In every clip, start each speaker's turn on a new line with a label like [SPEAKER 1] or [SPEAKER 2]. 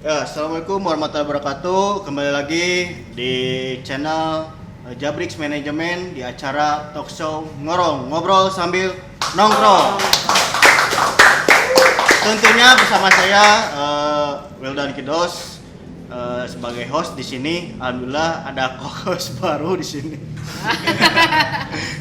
[SPEAKER 1] Ya, Assalamualaikum warahmatullahi wabarakatuh. Kembali lagi di channel Jabrix Manajemen di acara talk show Ngorong, ngobrol sambil nongkrong. Tentunya bersama saya Wildan Kidos sebagai host di sini. Alhamdulillah ada co-host baru di sini.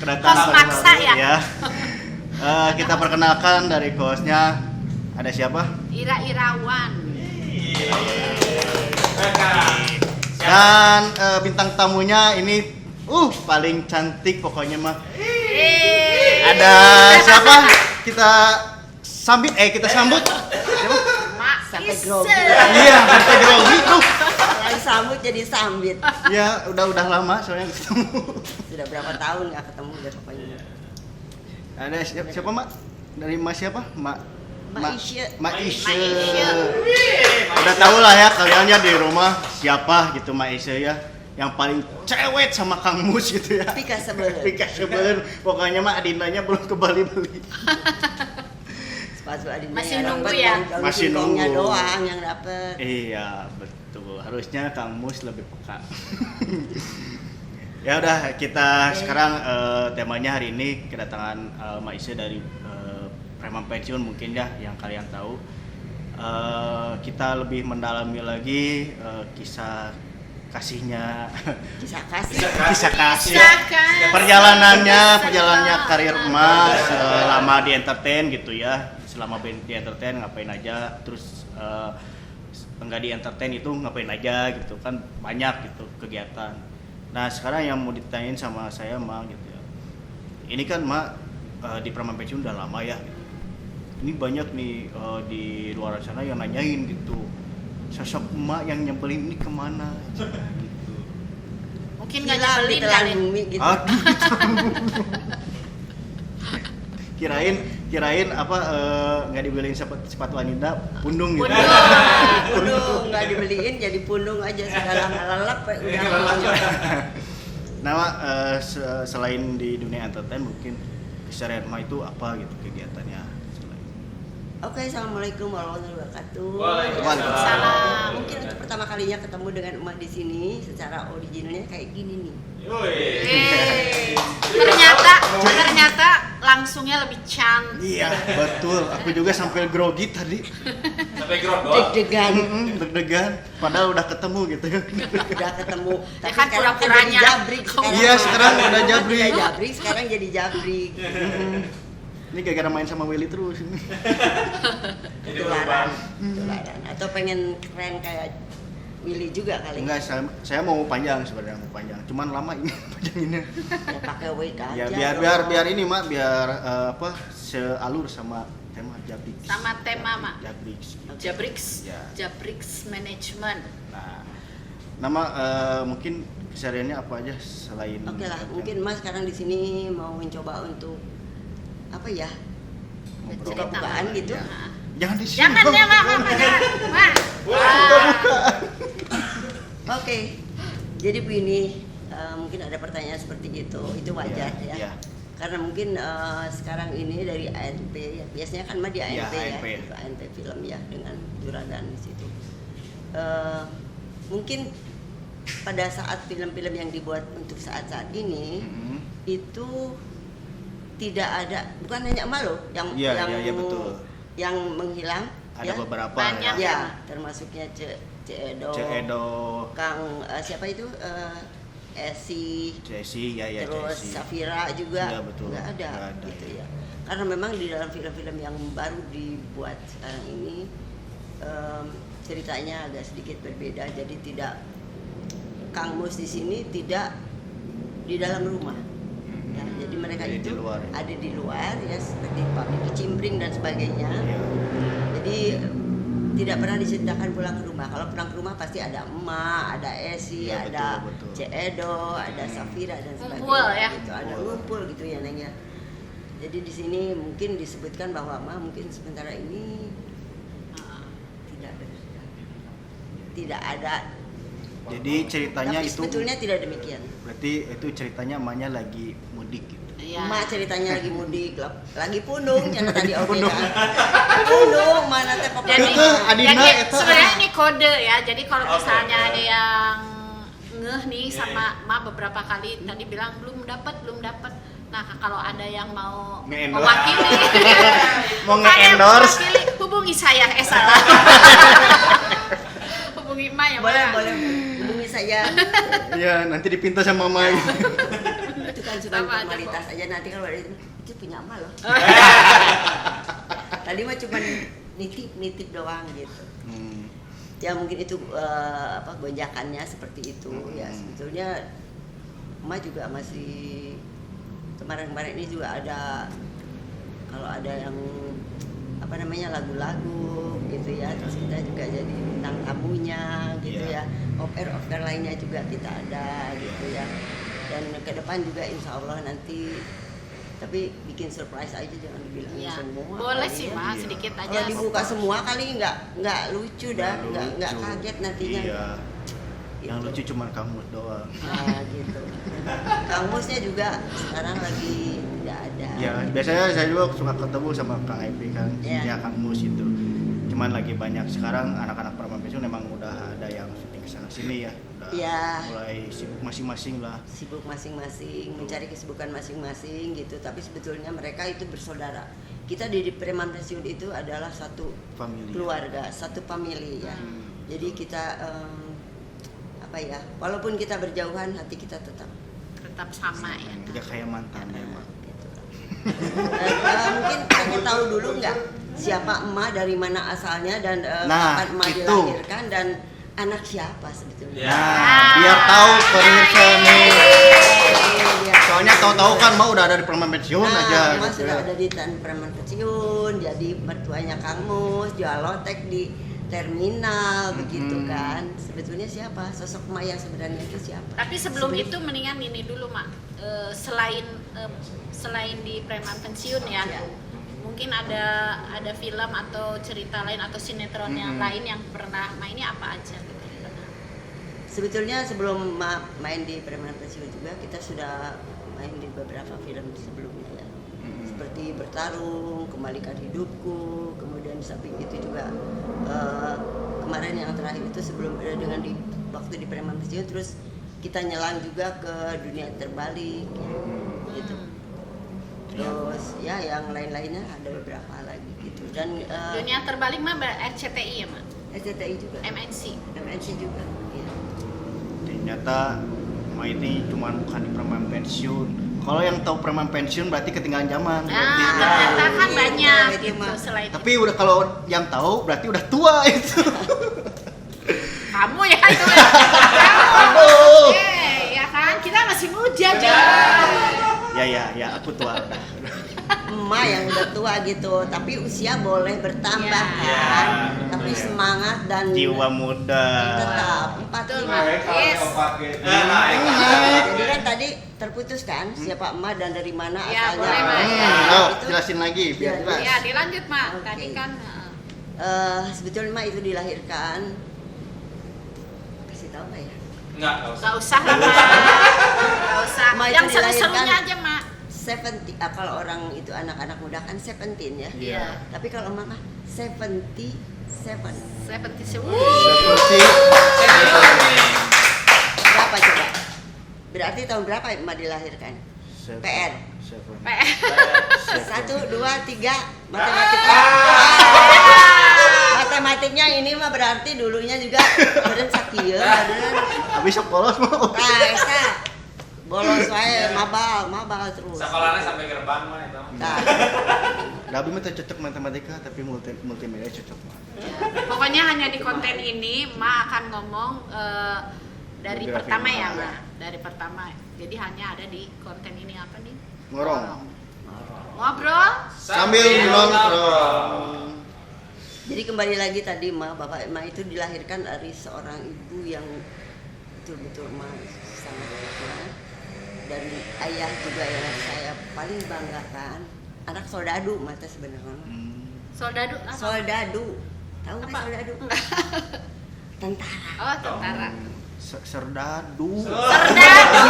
[SPEAKER 2] Host maksa ya.
[SPEAKER 1] Kita perkenalkan dari co-hostnya, ada siapa?
[SPEAKER 2] Irawan.
[SPEAKER 1] Dan bintang tamunya ini paling cantik pokoknya mah. Ada siapa? Kita sambut siapa?
[SPEAKER 3] Sampai grogi.
[SPEAKER 1] Iya, sampai grogi tuh.
[SPEAKER 3] Selain sambut jadi sambit.
[SPEAKER 1] Ya, udah lama soalnya ketemu.
[SPEAKER 3] Sudah berapa tahun nggak ketemu udah pokoknya.
[SPEAKER 1] Ada siapa, Mak? Dari Mas siapa?
[SPEAKER 3] Mak Isya.
[SPEAKER 1] Mak Isya.
[SPEAKER 2] Isya.
[SPEAKER 1] Udah tahu lah ya kalian ya di rumah siapa gitu Mak Isya ya. Yang paling cewek sama Kang Mus gitu ya.
[SPEAKER 3] Pika sebel.
[SPEAKER 1] Pika sebel. Pokoknya mah Adindanya belum kebali-beli.
[SPEAKER 3] Sepatu Adinda
[SPEAKER 2] Masih
[SPEAKER 3] yang
[SPEAKER 2] nunggu
[SPEAKER 3] dapet,
[SPEAKER 2] ya?
[SPEAKER 3] daun
[SPEAKER 1] Masih
[SPEAKER 3] singkongnya
[SPEAKER 1] nunggu.
[SPEAKER 3] doang yang dapet.
[SPEAKER 1] Iya, betul. Harusnya Kang Mus lebih peka. Ya udah, kita sekarang temanya hari ini kedatangan Mak Isya dari preman pensiun mungkin ya yang kalian tahu. Kita lebih mendalami lagi kisah kasihnya,
[SPEAKER 3] Kisah kasih.
[SPEAKER 1] kisah kasih,
[SPEAKER 2] Silakan.
[SPEAKER 1] perjalanannya karir emas selama di entertain gitu ya. Selama di entertain ngapain aja, terus enggak di entertain itu ngapain aja gitu kan, banyak gitu kegiatan. Nah sekarang yang mau ditanyain sama saya Mak gitu ya, ini kan Mak di preman pensiun udah lama ya gitu. Ini banyak nih di luar sana yang nanyain gitu, sosok Mak yang nyebelin ini kemana gitu.
[SPEAKER 2] Mungkin nggak
[SPEAKER 3] Gila,
[SPEAKER 2] nyebelin
[SPEAKER 3] ditelan
[SPEAKER 2] kali.
[SPEAKER 3] bumi gitu.
[SPEAKER 1] Aduh, kirain apa nggak dibeliin sepatu wanita pundung gitu.
[SPEAKER 3] Pundung nggak dibeliin jadi pundung aja segala lalap udah.
[SPEAKER 1] Nah, Mak, selain di dunia entertain mungkin keseharian Mak itu apa gitu kegiatannya?
[SPEAKER 3] Oke, assalamualaikum warahmatullahi wabarakatuh.
[SPEAKER 1] Waalaikumsalam.
[SPEAKER 3] Mungkin untuk pertama kalinya ketemu dengan emak di sini secara originalnya kayak gini nih.
[SPEAKER 2] Ternyata langsungnya lebih cantik.
[SPEAKER 1] Iya, betul. Aku juga sampai grogi tadi.
[SPEAKER 4] Sampai grog doang.
[SPEAKER 3] Deg-degan.
[SPEAKER 1] Deg-degan. Padahal udah ketemu gitu.
[SPEAKER 3] Udah ketemu.
[SPEAKER 2] Ya kan pura-puranya.
[SPEAKER 3] Jabrik.
[SPEAKER 1] Iya, sekarang udah jabrik.
[SPEAKER 3] Udah jabrik, sekarang jadi jabrik.
[SPEAKER 1] Ini gara-gara main sama Willy terus.
[SPEAKER 3] Ketularan. Atau pengen keren kayak Willy juga kali.
[SPEAKER 1] Enggak, saya mau panjang sebenarnya, mau panjang. Cuman lama ini panjanginnya.
[SPEAKER 3] Ya pakai wig aja.
[SPEAKER 1] Ya biar ini Mak, biar sealur sama tema Jabrix.
[SPEAKER 2] Sama tema Mak.
[SPEAKER 1] Jabrix.
[SPEAKER 2] Jabrix.
[SPEAKER 1] Ya.
[SPEAKER 2] Jabrix Management.
[SPEAKER 1] Nah, nama mungkin kesehariannya apa aja selain
[SPEAKER 3] Oke lah,
[SPEAKER 1] entertain?
[SPEAKER 3] mungkin Mas sekarang di sini mau mencoba untuk apa ya?
[SPEAKER 1] Ngobrol.
[SPEAKER 3] Buka-bukaan gitu.
[SPEAKER 1] Ya. Jangan di sini.
[SPEAKER 2] Jangan ya Mak.
[SPEAKER 3] Oke, jadi begini, mungkin ada pertanyaan seperti itu wajar ya.
[SPEAKER 1] Iya.
[SPEAKER 3] Karena mungkin sekarang ini dari ANP ya, biasanya kan mah di ANP
[SPEAKER 1] Iya,
[SPEAKER 3] ya,
[SPEAKER 1] ANP.
[SPEAKER 3] itu ANP film ya dengan juragan di situ. Mungkin pada saat film-film yang dibuat untuk saat-saat ini
[SPEAKER 1] Mhm.
[SPEAKER 3] itu tidak ada, bukan hanya emak loh yang
[SPEAKER 1] Iya, betul.
[SPEAKER 3] yang menghilang.
[SPEAKER 1] Ada
[SPEAKER 3] ya.
[SPEAKER 1] beberapa
[SPEAKER 2] Banyak.
[SPEAKER 1] ya.
[SPEAKER 3] Ya, termasuknya Ceedo,
[SPEAKER 1] Ceedo,
[SPEAKER 3] Kang siapa itu Esi,
[SPEAKER 1] Jesse, ya
[SPEAKER 3] terus
[SPEAKER 1] Jesse.
[SPEAKER 3] Safira juga
[SPEAKER 1] Iya, betul.
[SPEAKER 3] nggak ada,
[SPEAKER 1] Nggak ada,
[SPEAKER 3] gitu
[SPEAKER 1] ya.
[SPEAKER 3] ya. Karena memang di dalam film-film yang baru dibuat sekarang ini ceritanya agak sedikit berbeda. Jadi tidak Kang Mus di sini tidak di dalam rumah. Ya, jadi mereka
[SPEAKER 1] Jadi
[SPEAKER 3] itu
[SPEAKER 1] di luar.
[SPEAKER 3] ada di luar ya seperti pabrik kicimpring dan sebagainya.
[SPEAKER 1] Iya.
[SPEAKER 3] Jadi tidak pernah diceritakan pulang ke rumah. Kalau pulang ke rumah pasti ada emak, ada Esi,
[SPEAKER 1] Ya,
[SPEAKER 3] ada
[SPEAKER 1] betul.
[SPEAKER 3] Ceedo, ada Safira dan sebagainya.
[SPEAKER 2] Ngumpul ya?
[SPEAKER 3] Gitu. Ada
[SPEAKER 1] Ngumpul.
[SPEAKER 3] ngumpul gitu ya Neng ya. Jadi di sini mungkin disebutkan bahwa emak mungkin sementara ini tidak ada.
[SPEAKER 1] Jadi ceritanya
[SPEAKER 3] Tapi
[SPEAKER 1] itu
[SPEAKER 3] sebetulnya tidak demikian.
[SPEAKER 1] berarti itu ceritanya emaknya lagi mudik gitu.
[SPEAKER 2] Iya. Iya.
[SPEAKER 3] Emak ceritanya lagi mudik, lagi punung, yang tadi oke kan. Punung mana teh pokoknya.
[SPEAKER 2] Jadi,
[SPEAKER 1] Adina
[SPEAKER 2] jadi
[SPEAKER 1] eta.
[SPEAKER 2] sebenarnya ini kode ya. Jadi kalau misalnya ada yang ngeh nih sama Ma beberapa kali tadi bilang belum dapat. Nah, kalau ada yang mau
[SPEAKER 1] Nge-endorse.
[SPEAKER 2] mewakili,
[SPEAKER 1] Mau
[SPEAKER 2] bukan yang
[SPEAKER 1] nge-endorse.
[SPEAKER 2] mewakili, hubungi saya. Salah. Hubungi Ma ya.
[SPEAKER 3] Boleh,
[SPEAKER 2] Ma.
[SPEAKER 3] boleh hubungi saya.
[SPEAKER 1] Iya, nanti dipinta sama mama.
[SPEAKER 3] Itu kan cuma
[SPEAKER 2] Sama aja,
[SPEAKER 3] formalitas aja, nanti kalau ada itu punya emak loh. Tadi mah cuma nitip doang gitu. Ya mungkin itu gonjakannya seperti itu. Ya sebetulnya emak juga masih kemarin ini juga ada, kalau ada yang lagu-lagu gitu ya, terus kita juga jadi bintang tamunya gitu ya, off-air lainnya juga kita ada gitu ya, dan ke depan juga insya Allah nanti, tapi bikin surprise aja, jangan dibilangin
[SPEAKER 2] Iya.
[SPEAKER 3] semua.
[SPEAKER 2] Boleh
[SPEAKER 3] kali
[SPEAKER 2] sih,
[SPEAKER 3] ya.
[SPEAKER 2] Ma, sedikit aja.
[SPEAKER 3] Kalau dibuka semua kali nggak lucu dah, nggak
[SPEAKER 1] lucu.
[SPEAKER 3] kaget nantinya.
[SPEAKER 1] Iya. Yang
[SPEAKER 3] Gitu.
[SPEAKER 1] lucu cuma kamu doang.
[SPEAKER 3] Nah, gitu. Kang Musnya juga sekarang lagi tidak ada.
[SPEAKER 1] Ya, biasanya saya juga suka ketemu sama Kang Epi kan,
[SPEAKER 3] Iya.
[SPEAKER 1] ya Kang Mus itu. Cuman lagi banyak sekarang anak-anak Praman Pensiun memang udah ada yang syuting kesana sini ya. Udah
[SPEAKER 3] Iya.
[SPEAKER 1] mulai sibuk masing-masing lah.
[SPEAKER 3] Sibuk masing-masing, mencari kesibukan masing-masing gitu. Tapi sebetulnya mereka itu bersaudara. Kita di Preman Pensiun itu adalah satu
[SPEAKER 1] Family.
[SPEAKER 3] keluarga, satu family ya. Jadi kita walaupun kita berjauhan, hati kita tetap
[SPEAKER 2] sama ya.
[SPEAKER 1] Tidak kayak mantan ya, Mak.
[SPEAKER 3] gitu. Dan, mungkin kamu tahu dulu nggak siapa emak, dari mana asalnya, dan
[SPEAKER 1] Nah,
[SPEAKER 3] kapan emak
[SPEAKER 1] itu.
[SPEAKER 3] dilahirkan, dan anak siapa sebetulnya.
[SPEAKER 1] Nah, biar tahu pemirsa nih.
[SPEAKER 3] Iya.
[SPEAKER 1] Soalnya tahu-tahu kan Mak udah ada di Praman Pensiun aja.
[SPEAKER 3] Emak
[SPEAKER 1] gitu
[SPEAKER 3] sudah
[SPEAKER 1] ya.
[SPEAKER 3] ada di Preman Pensiun, jadi mertuanya Kang Mus, jual lotek di terminal begitu kan. Sebetulnya siapa sosok emak yang sebenarnya itu siapa?
[SPEAKER 2] Tapi sebelum itu mendingan ini dulu, Mak. Selain di Preman Pensiun ya.
[SPEAKER 3] Ya.
[SPEAKER 2] Mungkin ada film atau cerita lain atau sinetron yang lain yang pernah mainnya apa aja gitu.
[SPEAKER 3] Sebetulnya sebelum main di Preman Pensiun juga kita sudah main di beberapa film sebelumnya ya. Seperti Bertarung, Kembalikan Hidupku, kemudian di samping itu juga kemarin yang terakhir itu sebelum dengan waktu di Preman Pensiun, terus kita nyelang juga ke Dunia Terbalik ya, gitu. Terus ya yang lain-lainnya ada beberapa lagi gitu. Dan
[SPEAKER 2] Dunia Terbalik mah RCTI ya, Mak?
[SPEAKER 3] SCTI juga,
[SPEAKER 2] MNC.
[SPEAKER 3] MNC juga ya.
[SPEAKER 1] Ternyata Mak ini cuma bukan di Preman Pensiun. Kalau yang tahu Preman Pensiun berarti ketinggalan zaman. Berarti,
[SPEAKER 2] Ternyata kan
[SPEAKER 3] Iya,
[SPEAKER 2] banyak
[SPEAKER 3] itu
[SPEAKER 2] gitu
[SPEAKER 3] mah.
[SPEAKER 2] selain
[SPEAKER 1] Tapi udah kalau yang tahu berarti udah tua itu.
[SPEAKER 2] kamu ya itu ya.
[SPEAKER 1] Aduh.
[SPEAKER 2] Ya kan kita masih muda juga.
[SPEAKER 1] Ya, aku tua udah.
[SPEAKER 3] Emak yang udah tua gitu, tapi usia boleh bertambah
[SPEAKER 2] Ya.
[SPEAKER 3] kan, tapi semangat dan
[SPEAKER 1] Jiwa muda.
[SPEAKER 3] tetap
[SPEAKER 2] Betul,
[SPEAKER 3] 45.
[SPEAKER 2] Mak. Yes.
[SPEAKER 3] Jadi kan tadi terputus kan siapa emak dan dari mana
[SPEAKER 2] Ya,
[SPEAKER 3] asalnya.
[SPEAKER 2] boleh, Mak.
[SPEAKER 1] Oh,
[SPEAKER 3] Itu,
[SPEAKER 1] jelasin lagi biar
[SPEAKER 3] Ya,
[SPEAKER 1] jelas.
[SPEAKER 2] Ya, dilanjut, Mak.
[SPEAKER 3] Oke.
[SPEAKER 2] Tadi kan
[SPEAKER 3] sebetulnya emak itu dilahirkan, kasih tahu nggak ya?
[SPEAKER 4] Enggak
[SPEAKER 2] Gak usah lah, Mak. Gak usah.
[SPEAKER 3] Ma itu
[SPEAKER 2] Yang seru-serunya
[SPEAKER 3] dilahirkan-
[SPEAKER 2] aja, Mak.
[SPEAKER 3] 70, kalau orang itu anak-anak muda kan 17 ya.
[SPEAKER 2] Iya.
[SPEAKER 3] Tapi kalau emak mah 77.
[SPEAKER 2] 77.
[SPEAKER 1] Seperti
[SPEAKER 3] Berapa coba? Berarti tahun berapa emak dilahirkan? PR. Satu, dua, tiga, matematiknya. Matematiknya ini mah berarti dulunya juga beren sakieu, beren.
[SPEAKER 1] habis polos mau.
[SPEAKER 3] Tah eta bolos wae mabal terus.
[SPEAKER 4] Sekolahnya sampai gerbang mah itu.
[SPEAKER 3] Tah,
[SPEAKER 1] Gabi mah cocok matematika tapi multimedia cocok.
[SPEAKER 2] Ya. Pokoknya hanya di konten ini Ma akan ngomong dari
[SPEAKER 1] Biografi
[SPEAKER 2] pertama ya,
[SPEAKER 1] Ma.
[SPEAKER 2] Ma. Dari pertama. Jadi hanya ada di konten ini apa nih?
[SPEAKER 1] Ngorong.
[SPEAKER 2] Ngobrol.
[SPEAKER 1] Sambil nongkrong.
[SPEAKER 3] jadi kembali lagi tadi bapak emak itu dilahirkan dari seorang ibu yang betul-betul sangat kuat, dan ayah juga yang saya paling banggakan, anak soldadu mata sebenarnya.
[SPEAKER 2] Soldadu apa?
[SPEAKER 3] Soldadu, tahu nggak
[SPEAKER 2] Apa?
[SPEAKER 3] soldadu? Tentara.
[SPEAKER 2] Oh, tentara.
[SPEAKER 1] Serdadu.
[SPEAKER 2] Serdadu.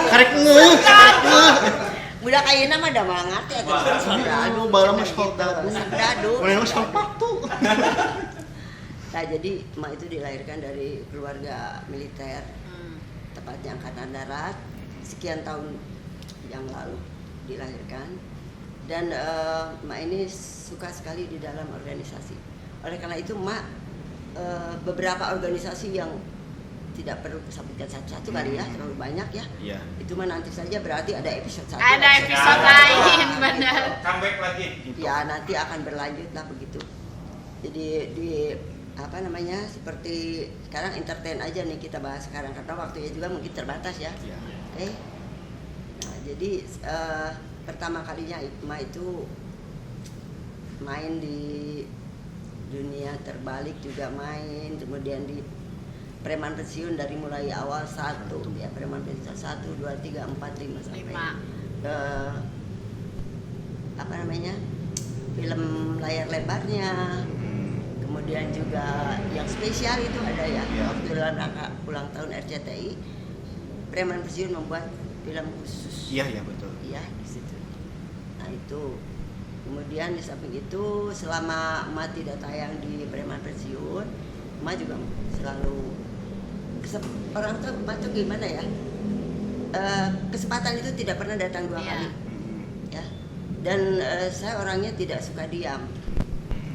[SPEAKER 1] Karek ngeuh.
[SPEAKER 3] Budak ayeuna mah da malah ngarti atuh
[SPEAKER 1] Aduh, bala mah sok dagu.
[SPEAKER 3] Serdadu.
[SPEAKER 1] Mana sok patu.
[SPEAKER 3] Nah, jadi emak itu dilahirkan dari keluarga militer, tepatnya Angkatan Darat, sekian tahun yang lalu dilahirkan. Dan emak ini suka sekali di dalam organisasi. Oleh karena itu emak beberapa organisasi yang tidak perlu sebutkan satu-satu kali ya, terlalu banyak ya.
[SPEAKER 1] Iya.
[SPEAKER 3] Itu mah nanti saja berarti ada episode 1.
[SPEAKER 2] Ada episode lain, benar.
[SPEAKER 4] Comeback lagi.
[SPEAKER 3] Ya, nanti akan berlanjut lah begitu. Jadi di apa namanya, seperti sekarang entertain aja nih kita bahas sekarang karena waktunya juga mungkin terbatas ya.
[SPEAKER 1] Iya.
[SPEAKER 3] Oke. Nah, jadi pertama kalinya Ikma itu main di dunia terbalik juga main, kemudian di preman pensiun dari mulai awal 1 ya, preman pensiun 1, 2, 3, 4, 5 sampai
[SPEAKER 2] 5.
[SPEAKER 3] Apa namanya, film layar lebarnya, kemudian juga yang spesial itu ada ya, waktu dalam rangka ulang tahun RCTI preman pensiun membuat film khusus.
[SPEAKER 1] Iya, iya betul.
[SPEAKER 3] Iya, di situ. Nah, itu kemudian di samping itu selama emak tidak tayang di preman pensiun, emak juga selalu orang tuh emak tuh gimana ya, kesempatan itu tidak pernah datang 2 kali ya. Dan saya orangnya tidak suka diam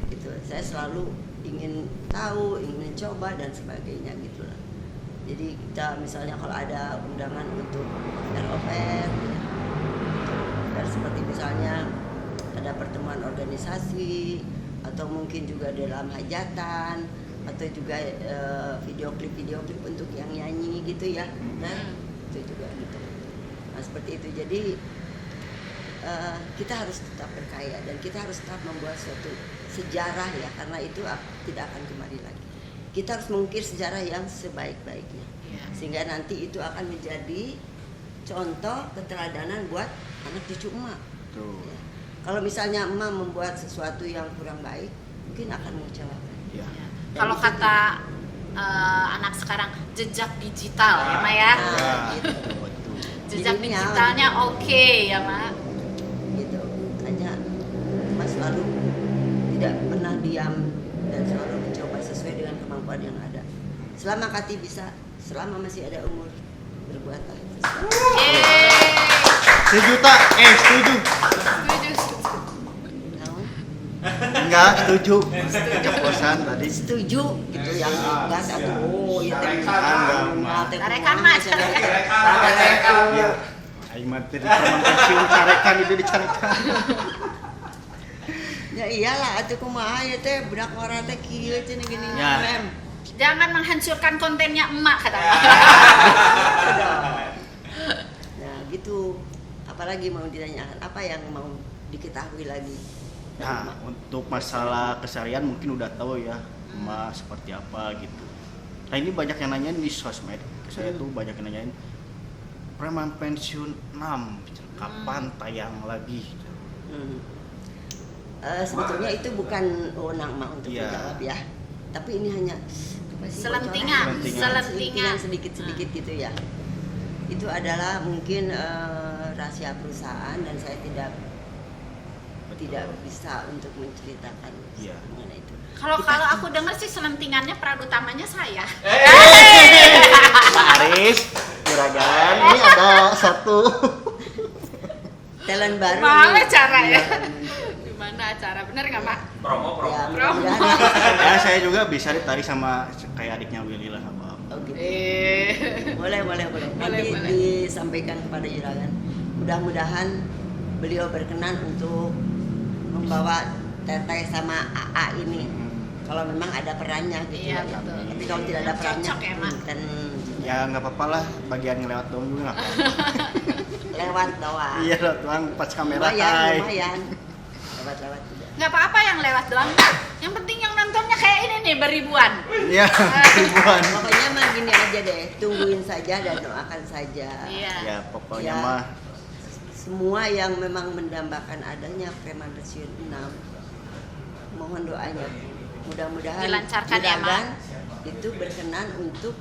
[SPEAKER 3] gitu, saya selalu ingin tahu, ingin mencoba dan sebagainya gitu lah. Jadi kita misalnya kalau ada undangan untuk affair, seperti misalnya ada pertemuan organisasi atau mungkin juga dalam hajatan atau juga video klip untuk yang nyanyi gitu ya, nah itu juga gitu. Nah seperti itu, jadi kita harus tetap berkarya dan kita harus tetap membuat suatu sejarah ya, karena itu tidak akan kembali lagi. Kita harus mengukir sejarah yang sebaik-baiknya sehingga nanti itu akan menjadi contoh keteladanan buat anak cucu emak. Ya. Kalau misalnya emak membuat sesuatu yang kurang baik, mungkin akan mengecewakan.
[SPEAKER 1] Iya.
[SPEAKER 2] Kalau kata anak sekarang, jejak digital ya Mak ya.
[SPEAKER 3] Nah, gitu.
[SPEAKER 1] Betul.
[SPEAKER 2] Jejak
[SPEAKER 3] Jadinya,
[SPEAKER 2] digitalnya oke ya Mak.
[SPEAKER 3] Gitu. Hanya emak selalu tidak pernah diam dan selalu mencoba sesuai dengan kemampuan yang ada. Selama Kati bisa, selama masih ada umur, berbuatlah.
[SPEAKER 1] Sejuta, setuju. Enggak, setuju. Kosan tadi.
[SPEAKER 3] Setuju gitu yang gas atau ya
[SPEAKER 2] Tarekan Mak,
[SPEAKER 1] Iya. Aing mah teh preman pensiun carekan itu dicarekan.
[SPEAKER 3] Ya iyalah atuh kumaha ya teh budak orang teh kieu cenah gini
[SPEAKER 1] Ya.
[SPEAKER 3] mem.
[SPEAKER 2] Jangan menghancurkan kontennya emak kata Mak.
[SPEAKER 3] Nah, gitu. Apalagi mau ditanyakan, apa yang mau diketahui lagi?
[SPEAKER 1] Nah, untuk masalah keseharian mungkin udah tahu ya, emak seperti apa gitu. Nah, ini banyak yang nanyain di sosmed. Saya tuh banyak yang nanyain preman pensiun 6 kapan tayang lagi?
[SPEAKER 3] Sebetulnya itu bukan wewenang emak untuk menjawab ya. Tapi ini hanya apa sih,
[SPEAKER 2] Selentingan.
[SPEAKER 3] selentingan sedikit-sedikit gitu ya. Itu adalah mungkin rahasia perusahaan dan saya tidak bisa untuk menceritakan mengenai itu.
[SPEAKER 2] Kalau aku dengar sih selentingannya peran utamanya saya.
[SPEAKER 1] Pak Aris, juragan, ini ada satu
[SPEAKER 3] talent baru.
[SPEAKER 2] Gimana
[SPEAKER 3] nih.
[SPEAKER 2] caranya?
[SPEAKER 3] Iya.
[SPEAKER 2] Gimana acara? Bener nggak Mak?
[SPEAKER 4] Promo.
[SPEAKER 3] Ya, mudah-mudahan.
[SPEAKER 1] ya saya juga bisa ditarik sama kayak adiknya Willy lah apa.
[SPEAKER 3] Oh, gitu.
[SPEAKER 2] Boleh.
[SPEAKER 3] Boleh. Nanti disampaikan kepada juragan. Mudah-mudahan beliau berkenan untuk membawa Teteh sama AA ini. Kalau memang ada perannya gitu.
[SPEAKER 2] Iya,
[SPEAKER 3] ya.
[SPEAKER 2] betul.
[SPEAKER 3] Tapi kalau tidak ada perannya,
[SPEAKER 2] Cocok ya, Mak?
[SPEAKER 1] Ya nggak apa-apa lah, bagian ngelewat doang juga nggak apa-apa.
[SPEAKER 3] lewat doang.
[SPEAKER 1] Iya lewat doang pas kamera.
[SPEAKER 3] Lumayan. Lewat juga.
[SPEAKER 2] Nggak apa-apa yang lewat doang. Yang penting yang nontonnya kayak ini nih beribuan.
[SPEAKER 1] Iya, ribuan.
[SPEAKER 3] Pokoknya mah gini aja deh, tungguin saja dan doakan saja.
[SPEAKER 2] Iya.
[SPEAKER 1] Ya pokoknya
[SPEAKER 3] Ya.
[SPEAKER 1] mah
[SPEAKER 3] Semua yang memang mendambakan adanya preman pensiun 6, mohon doanya. Mudah-mudahan
[SPEAKER 2] Dilancarkan ya,
[SPEAKER 3] juragan itu berkenan untuk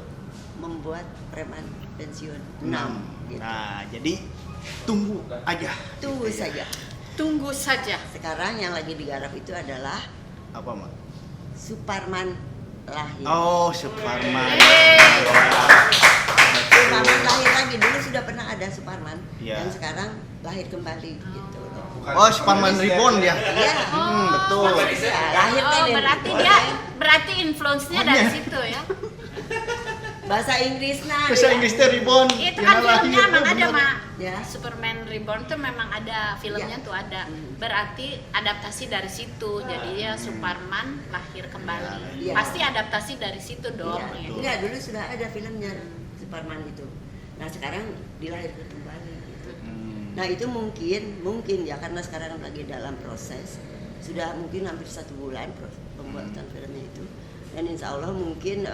[SPEAKER 3] membuat preman pensiun 6. Gitu.
[SPEAKER 1] Nah, jadi Tunggu aja.
[SPEAKER 3] Tunggu saja.
[SPEAKER 2] Tunggu saja.
[SPEAKER 3] Sekarang yang lagi digarap itu adalah
[SPEAKER 1] Apa, Mak?
[SPEAKER 3] Suparman lahir.
[SPEAKER 1] Oh, Suparman.
[SPEAKER 3] Suparman lahir lagi, dulu sudah pernah ada Suparman
[SPEAKER 1] Iya.
[SPEAKER 3] dan sekarang lahir kembali gitu loh.
[SPEAKER 1] Oh, Suparman Reborn ya.
[SPEAKER 3] Iya.
[SPEAKER 1] Betul.
[SPEAKER 3] Ya, lahir kan
[SPEAKER 2] Oh,
[SPEAKER 3] dari-
[SPEAKER 2] berarti influence-nya dari situ ya.
[SPEAKER 3] bahasa Inggris nah.
[SPEAKER 1] Bahasa Inggrisnya Reborn.
[SPEAKER 2] Itu
[SPEAKER 1] Yang
[SPEAKER 2] kan
[SPEAKER 1] lahir,
[SPEAKER 2] filmnya emang ada,
[SPEAKER 1] bener.
[SPEAKER 2] Mak.
[SPEAKER 3] Ya.
[SPEAKER 2] Superman Reborn tuh memang ada filmnya
[SPEAKER 3] Iya.
[SPEAKER 2] tuh ada. Berarti adaptasi dari situ. Jadi ya Superman lahir kembali.
[SPEAKER 3] Iya.
[SPEAKER 2] Pasti adaptasi dari situ dong.
[SPEAKER 3] Iya.
[SPEAKER 2] Ya.
[SPEAKER 3] Enggak, dulu sudah ada filmnya Suparman itu. Nah, sekarang dilahirkan kembali gitu. Nah, itu mungkin ya karena sekarang lagi dalam proses. Sudah mungkin hampir 1 bulan pembuatan filmnya itu. Dan insya Allah mungkin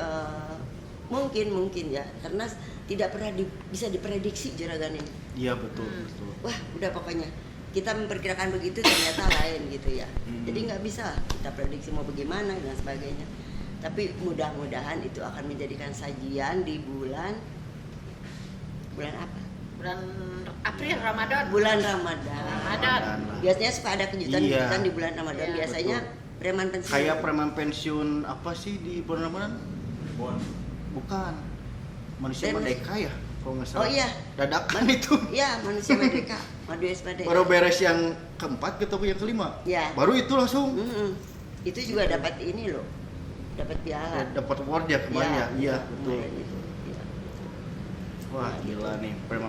[SPEAKER 3] ya karena tidak pernah bisa diprediksi juragan ini.
[SPEAKER 1] Iya, betul.
[SPEAKER 3] Wah, udah pokoknya kita memperkirakan begitu ternyata lain gitu ya. Jadi nggak bisa kita prediksi mau bagaimana dan sebagainya. Tapi mudah-mudahan itu akan menjadikan sajian di bulan apa?
[SPEAKER 2] Bulan April Ramadan.
[SPEAKER 3] Bulan Ramadan.
[SPEAKER 2] Ramadan.
[SPEAKER 3] Biasanya suka ada kejutan-kejutan
[SPEAKER 1] Iya.
[SPEAKER 3] di bulan Ramadan.
[SPEAKER 2] Iya,
[SPEAKER 3] Biasanya
[SPEAKER 1] betul.
[SPEAKER 3] preman pensiun.
[SPEAKER 1] Kayak preman pensiun apa sih di bulan Ramadan? Bukan. Manusia
[SPEAKER 3] Preman-
[SPEAKER 1] Merdeka ya, kalau nggak salah.
[SPEAKER 3] Oh iya.
[SPEAKER 1] Dadakan itu.
[SPEAKER 3] Iya, manusia merdeka. Madu Merdeka.
[SPEAKER 1] Baru beres yang keempat ketemu yang kelima.
[SPEAKER 3] Iya.
[SPEAKER 1] Baru itu langsung
[SPEAKER 3] Itu juga dapat ini loh. Dapat piala.
[SPEAKER 1] dapat award ya kemarin ya. Iya, betul.
[SPEAKER 3] kemarin itu. Iya.
[SPEAKER 1] Wah, gila nih. Preman